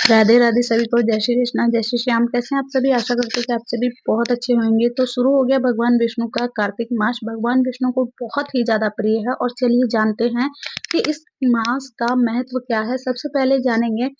राधे राधे सभी को। जय श्री कृष्णा, जय श्री श्याम। कैसे हैं आप सभी? आशा करते हैं कि आप सभी बहुत अच्छे होंगे। तो शुरू हो गया भगवान विष्णु का कार्तिक मास। भगवान विष्णु को बहुत ही ज्यादा प्रिय है और चलिए जानते हैं कि इस मास का महत्व क्या है। सबसे पहले जानेंगे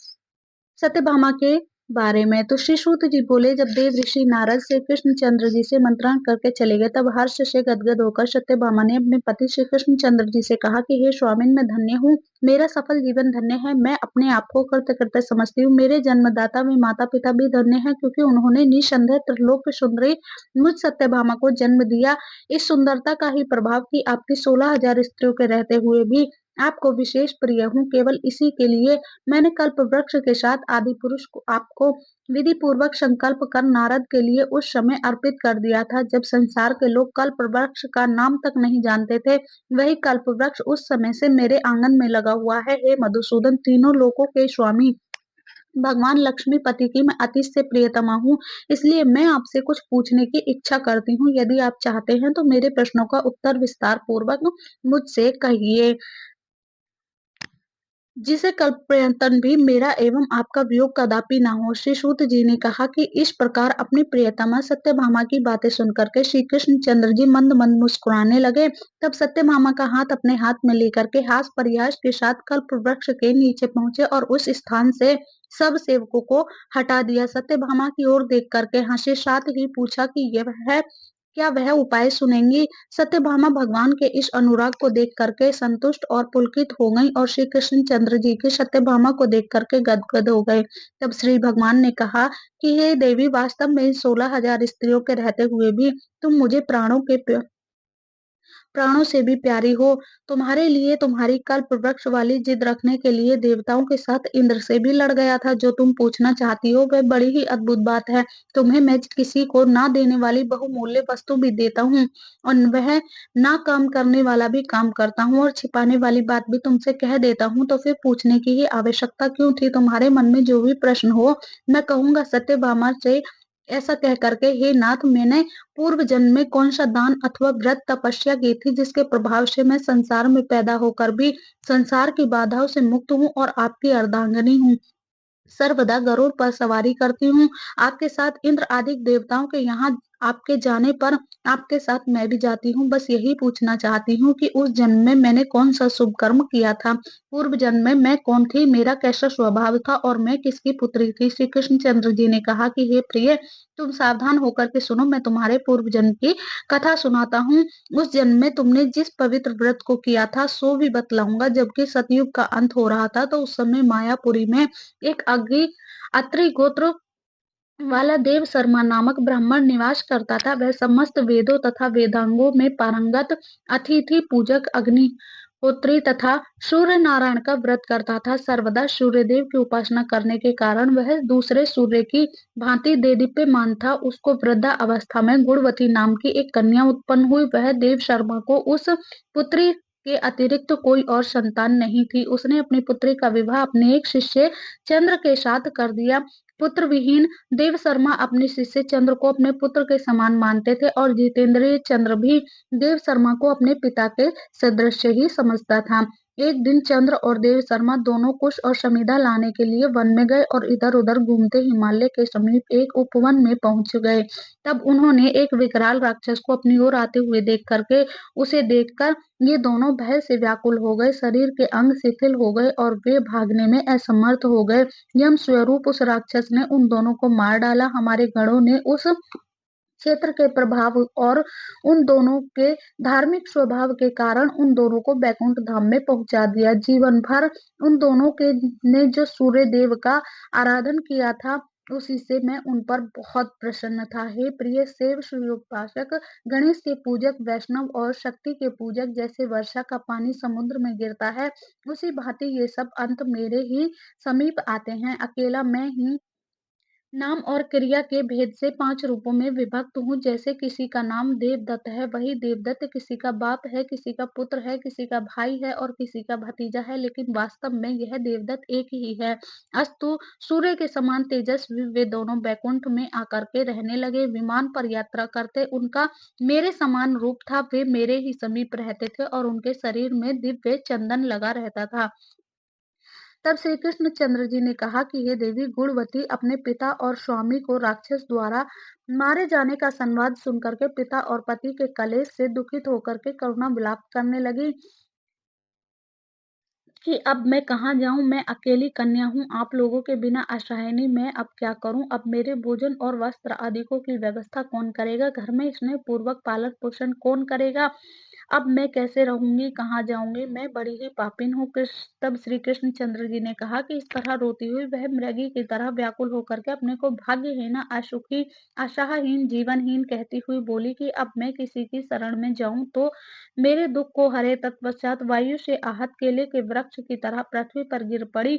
सत्यभामा के बारे में। तो श्री सूत जी बोले, जब देव ऋषि नारद से कृष्णचंद्र जी से मंत्रण करके चले गए, तब हर्ष से गदगद होकर सत्यभामा ने अपने पति श्री कृष्णचंद्र जी से कहा कि हे स्वामिन, मैं धन्य हूँ, मेरा सफल जीवन धन्य है। मैं अपने आप को कृतकृत्य समझती हूँ। मेरे जन्मदाता में माता पिता भी धन्य है, क्योंकि उन्होंने निसंदेह त्रिलोक सुंदरी मुझ सत्यभामा को जन्म दिया। इस सुंदरता का ही प्रभाव कि आपकी 16,000 स्त्रियों के रहते हुए भी आपको विशेष प्रिय हूँ, केवल इसी के लिए मैंने कल्प वृक्ष के साथ आदि पुरुष को आपको विधि पूर्वक संकल्प कर नारद के लिए उस समय अर्पित कर दिया था, जब संसार के लोग कल्प वृक्ष का नाम तक नहीं जानते थे। वही कल्प वृक्ष उस समय से मेरे आंगन में लगा हुआ है। हे मधुसूदन, तीनों लोकों के स्वामी भगवान लक्ष्मीपति की मैं अति से प्रियतमा हूँ, इसलिए मैं आपसे कुछ पूछने की इच्छा करती हूँ। यदि आप चाहते हैं तो मेरे प्रश्नों का उत्तर विस्तार पूर्वक मुझसे कहिए, जिसे कल्पयतन भी मेरा एवं आपका वियोग कदापि न हो। श्री सूत जी ने कहा कि इस प्रकार अपनी प्रियतमा सत्यभामा की बातें सुनकर के श्री कृष्णचंद्र जी मंद मंद मुस्कुराने लगे। तब सत्यभामा का हाथ अपने हाथ में लेकर के हास परिहास के साथ कल्प वृक्ष के नीचे पहुंचे और उस स्थान से सब सेवकों को हटा दिया। सत्यभामा की ओर देख करके हंसे, साथ ही पूछा कि यह है क्या वह उपाय सुनेंगी। सत्यभामा भगवान के इस अनुराग को देख करके संतुष्ट और पुलकित हो गईं और श्री कृष्णचंद्र जी के सत्यभामा को देख करके गदगद हो गए। तब श्री भगवान ने कहा कि हे देवी, वास्तव में इन 16,000 स्त्रियों के रहते हुए भी तुम मुझे प्राणों से भी प्यारी हो। तुम्हारे लिए तुम्हारी कल्प वृक्ष वाली जिद रखने के लिए देवताओं के साथ इंद्र से भी लड़ गया था। जो तुम पूछना चाहती हो वह बड़ी ही अद्भुत बात है। तुम्हें मैं किसी को ना देने वाली बहुमूल्य वस्तु भी देता हूँ, और वह ना काम करने वाला भी काम करता हूँ, और छिपाने वाली बात भी तुमसे कह देता हूँ। तो फिर पूछने की ही आवश्यकता क्यों थी? तुम्हारे मन में जो भी प्रश्न हो मैं कहूंगा। सत्यभामा से ऐसा कह करके, हे नाथ, मैंने पूर्व जन्म में कौन सा दान अथवा व्रत तपस्या की थी, जिसके प्रभाव से मैं संसार में पैदा होकर भी संसार की बाधाओं से मुक्त हूँ और आपकी अर्धांगिनी हूँ। सर्वदा गरुड़ पर सवारी करती हूँ। आपके साथ इंद्र आदि देवताओं के यहाँ आपके जाने पर आपके साथ मैं भी जाती हूँ। बस यही पूछना चाहती हूँ कि उस जन्म में मैंने कौन सा शुभ कर्म किया था। पूर्व जन्म में मैं कौन थी, मेरा कैसा स्वभाव था, और मैं किसकी पुत्री थी। श्री कृष्णचंद्र जी ने कहा कि हे प्रिय, तुम सावधान होकर के सुनो। मैं तुम्हारे पूर्व जन्म की कथा सुनाता हूँ। उस जन्म में तुमने जिस पवित्र व्रत को किया था सो भी बतलाऊंगा। जबकि सतयुग का अंत हो रहा था, तो उस समय मायापुरी में एक अत्रि गोत्र वाला देव शर्मा नामक ब्राह्मण निवास करता था। वह समस्त वेदों तथा वेदांगों में पारंगत, अतिथि पूजक, अग्निहोत्री तथा सूर्य नारायण का व्रत करता था। सर्वदा सूर्य देव की उपासना करने के कारण वह दूसरे सूर्य की भांति देदीप्यमान था। उसको वृद्धा अवस्था में गुणवती नाम की एक कन्या उत्पन्न हुई। वह देव शर्मा को उस पुत्री के अतिरिक्त कोई और संतान नहीं थी। उसने अपनी पुत्री का विवाह अपने एक शिष्य चंद्र के साथ कर दिया। पुत्र विहीन देव शर्मा अपने शिष्य चंद्र को अपने पुत्र के समान मानते थे, और जितेंद्रिय चंद्र भी देव शर्मा को अपने पिता के सदृश ही समझता था। एक दिन चंद्र और देव शर्मा दोनों कुश और समीधा लाने के लिए वन में गए और इधर उधर घूमते हिमालय के समीप एक उपवन में पहुंच गए। तब उन्होंने एक विकराल राक्षस को अपनी ओर आते हुए देख करके उसे देखकर ये दोनों भय से व्याकुल हो गए। शरीर के अंग शिथिल हो गए और वे भागने में असमर्थ हो गए। यम स्वरूप उस राक्षस ने उन दोनों को मार डाला। हमारे गणों ने उस क्षेत्र के प्रभाव और उन दोनों के धार्मिक स्वभाव के कारण उन दोनों को बैकुंठ धाम में पहुंचा दिया। जीवन भर उन दोनों के ने जो सूर्य देव का आराधन किया था, उसी से मैं उन पर बहुत प्रसन्न था। हे प्रिय, शिव सूर्योपासक, गणेश के पूजक, वैष्णव और शक्ति के पूजक, जैसे वर्षा का पानी समुद्र में गिरता है, उसी भांति ये सब अंत मेरे ही समीप आते हैं। अकेला मैं ही नाम और क्रिया के भेद से 5 रूपों में विभक्त हूँ। जैसे किसी का नाम देवदत्त है, वही देवदत्त किसी का बाप है, किसी का पुत्र है, किसी का भाई है और किसी का भतीजा है, लेकिन वास्तव में यह देवदत्त एक ही है। अस्तु, सूर्य के समान तेजस्वी वे दोनों बैकुंठ में आकर के रहने लगे। विमान पर यात्रा करते उनका मेरे समान रूप था। वे मेरे ही समीप रहते थे और उनके शरीर में दिव्य चंदन लगा रहता था। तब श्री कृष्णचंद्र जी ने कहा कि हे देवी, गुणवती अपने पिता और स्वामी को राक्षस द्वारा मारे जाने का संवाद सुनकर के पिता और पति के कलेश से दुखित होकर के करुणा विलाप करने लगी कि अब मैं कहाँ जाऊँ? मैं अकेली कन्या हूँ, आप लोगों के बिना असहायनी मैं अब क्या करूँ? अब मेरे भोजन और वस्त्र आदिकों की व्यवस्था कौन करेगा? घर में स्नेहपूर्वक पालन-पोषण कौन करेगा? अब मैं कैसे रहूँगी? कहाँ जाऊँगी? मैं बड़ी ही पापिन हूँ। तब श्री कृष्णचंद्र जी ने कहा कि इस तरह रोती हुई वह मृगी की तरह व्याकुल होकर के अपने को भाग्यहीना, असुखी, आशाहीन, जीवनहीन कहती हुई बोली कि अब मैं किसी की शरण में जाऊँ तो मेरे दुःख को हरे। तत्पश्चात वायु से आहत केले के वृक्ष की तरह पृथ्वी पर गिर पड़ी।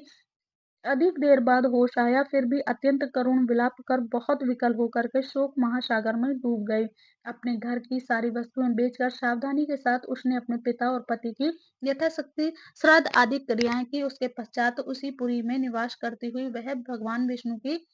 अधिक देर बाद होश आया, फिर भी अत्यंत करुण विलाप कर बहुत विकल होकर के शोक महासागर में डूब गई। अपने घर की सारी वस्तुएं बेचकर सावधानी के साथ उसने अपने पिता और पति की यथाशक्ति श्राद्ध आदि क्रियाएं की। उसके पश्चात उसी पुरी में निवास करती हुई वह भगवान विष्णु की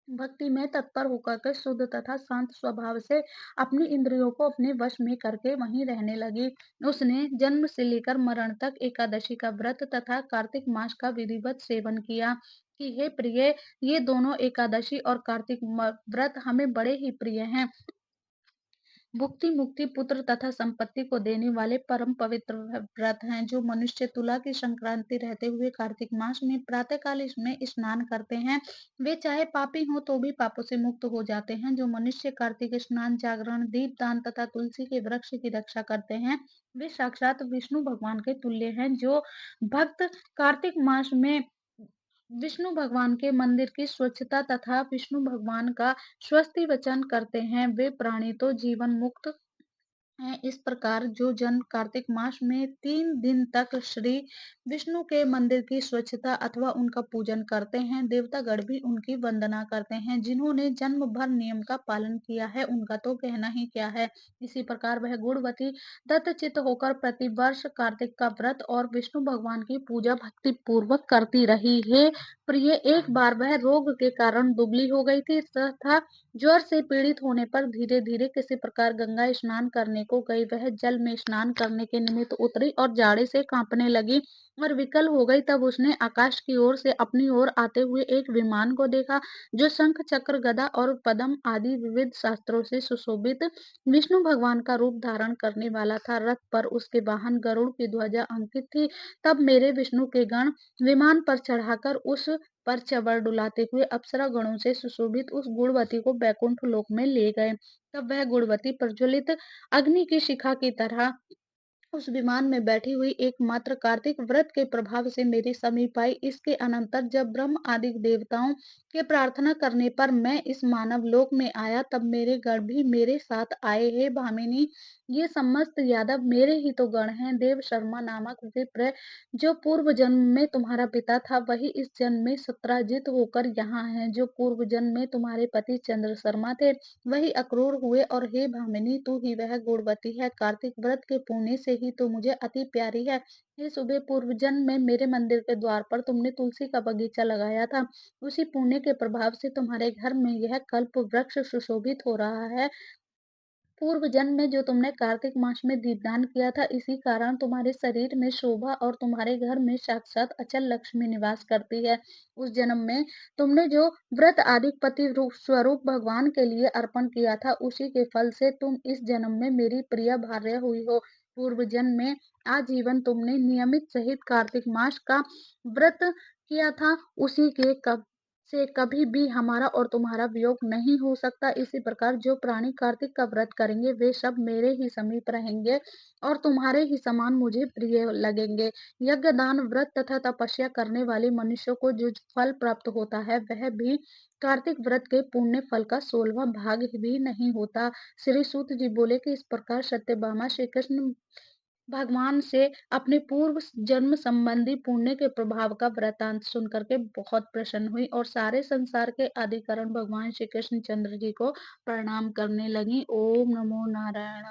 भक्ति में तत्पर होकर के शुद्ध तथा शांत स्वभाव से अपनी इंद्रियों को अपने वश में करके वहीं रहने लगी। उसने जन्म से लेकर मरण तक एकादशी का व्रत तथा कार्तिक मास का विधिवत सेवन किया। कि हे प्रिय, ये दोनों एकादशी और कार्तिक व्रत हमें बड़े ही प्रिय हैं। भुक्ति मुक्ति पुत्र तथा संपत्ति को देने वाले परम पवित्र व्रत हैं, जो मनुष्य तुला की संक्रांति रहते हुए कार्तिक मास में प्रातःकाल इसमें स्नान करते हैं, वे चाहे पापी हों तो भी पापों से मुक्त हो जाते हैं। जो मनुष्य कार्तिक स्नान, जागरण, दीपदान तथा तुलसी के वृक्ष की रक्षा करते हैं, वे साक्षात विष्णु भगवान के तुल्य हैं। जो भक्त कार्तिक मास में विष्णु भगवान के मंदिर की स्वच्छता तथा विष्णु भगवान का स्वस्ति वचन करते हैं, वे प्राणी तो जीवन मुक्त हैं। इस प्रकार जो जन कार्तिक मास में 3 दिन तक श्री विष्णु के मंदिर की स्वच्छता अथवा उनका पूजन करते हैं, देवतागण भी उनकी वंदना करते हैं। जिन्होंने जन्म भर नियम का पालन किया है, उनका तो कहना ही क्या है। इसी प्रकार वह गुणवती दत्तचित्त होकर प्रतिवर्ष कार्तिक का व्रत और विष्णु भगवान की पूजा भक्ति पूर्वक करती रही है। प्रिय, एक बार वह रोग के कारण दुबली हो गई थी तथा ज्वर से पीड़ित होने पर धीरे धीरे किसी प्रकार गंगा स्नान करने को गई। वह जल में स्नान करने के निमित्त उतरी और जाड़े से कांपने लगी और विकल हो गई। तब उसने आकाश की ओर से अपनी ओर आते हुए एक विमान को देखा, जो शंख, चक्र, गदा और पद्म आदि विविध शास्त्रों से सुशोभित विष्णु भगवान का रूप धारण करने वाला था। रथ पर उसके वाहन गरुड़ की ध्वजा अंकित थी। तब मेरे विष्णु के गण विमान पर चढ़ाकर उस पर चबड़ डुलाते हुए अप्सरा गणों से सुशोभित उस गुणवती को बैकुंठ लोक में ले गए। तब वह गुणवती प्रज्वलित अग्नि की शिखा की तरह उस विमान में बैठी हुई एकमात्र कार्तिक व्रत के प्रभाव से मेरे समीप आई। इसके अनंतर जब ब्रह्म आदि देवताओं के प्रार्थना करने पर मैं इस मानव लोक में आया, तब मेरे गण भी मेरे साथ आए। हे भामिनी, ये समस्त यादव मेरे ही तो गण हैं। देव शर्मा नामक विप्र, जो पूर्व जन्म में तुम्हारा पिता था, वही इस जन्म में सत्राजित होकर यहाँ है। जो पूर्व जन्म में तुम्हारे पति चंद्र शर्मा थे, वही अक्रूर हुए। और हे भामिनी, तू ही वह गुणवती है। कार्तिक व्रत के पुण्य से ही तो मुझे अति प्यारी है। हे सुबह, पूर्व जन्म में मेरे मंदिर के द्वार पर तुमने तुलसी का बगीचा लगाया था। उसी पुण्य के प्रभाव से तुम्हारे घर में यह कल्प वृक्ष सुशोभित हो रहा है। पूर्व जन्म में जो तुमने कार्तिक मास में दीपदान किया था, इसी कारण तुम्हारे शरीर में शोभा और तुम्हारे घर में साक्षात अचल लक्ष्मी निवास करती है। उस जन्म में तुमने जो व्रत आदि पति रूप स्वरूप भगवान के लिए अर्पण किया था, उसी के फल से तुम इस जन्म में मेरी प्रिय भार्या हुई हो। पूर्व जन्म में आजीवन तुमने नियमित सहित कार्तिक मास का व्रत किया था, उसी के से कभी भी हमारा और तुम्हारा वियोग नहीं हो सकता। इसी प्रकार जो प्राणी कार्तिक का व्रत करेंगे, वे सब मेरे ही समीप रहेंगे और तुम्हारे ही समान मुझे प्रिय लगेंगे। यज्ञ, दान, व्रत तथा तपस्या करने वाले मनुष्यों को जो फल प्राप्त होता है, वह भी कार्तिक व्रत के पुण्य फल का 16वां भाग भी नहीं होता। श्री सूत जी बोले कि इस प्रकार सत्यभामा श्री कृष्ण भगवान से अपने पूर्व जन्म संबंधी पुण्य के प्रभाव का वृतांत सुन करके बहुत प्रसन्न हुई और सारे संसार के आदिकरण भगवान श्री कृष्ण चंद्र जी को प्रणाम करने लगी। ओम नमो नारायण।